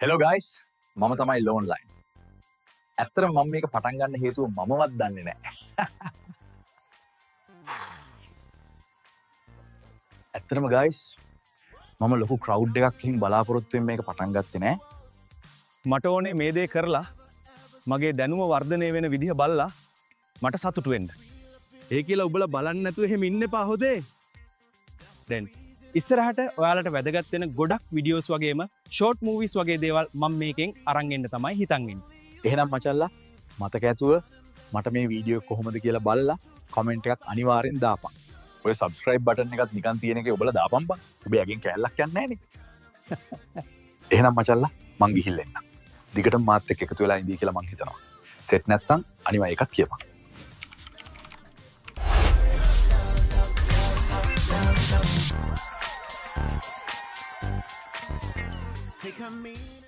Hello guys මම තමයි loan line. ඇත්තටම මම මේක පටන් ගන්න හේතුව මමවත් දන්නේ නැහැ. ඇත්තටම ගයිස් මම ලොකු ක්‍රවුඩ් එකකින් බලාපොරොත්තු වෙමින් මේක පටන් ගත්තේ නැහැ. මට ඕනේ මේ දේ කරලා මගේ දැනුම වර්ධනය වෙන විදිහ බලලා මට සතුටු වෙන්න. ඒ කියලා ඔබලා බලන්න නැතුව එහෙම ඉන්න එපා හොදේ. දැන් ඉස්සරහට ඔයාලට වැදගත් වෙන ගොඩක් වීඩියෝස් වගේම ෂෝට් මූවිස් වගේ දේවල් මම මේකෙන් අරන් එන්න තමයි හිතන් ඉන්නේ. එහෙනම් මචල්ලා මතක ඇතුව මට මේ වීඩියෝ එක කොහොමද කියලා බලලා කමෙන්ට් එකක් අනිවාර්යෙන් දාපන්. ඔය සබ්ස්ක්‍රයිබ් බටන් එකත් නිකන් තියෙන එකේ ඔබලා දාපන් බං. ඔබේ යකින් කැලලක් යන්නේ නැහැ නේ. එහෙනම් මචල්ලා මං ගිහිල්ලා එන්නම්. දිගටම මාත් එක්ක එකතු වෙලා ඉඳී කියලා මං හිතනවා. සෙට් නැත්තම් අනිවා ඒකත් කියපන්. Take a minute.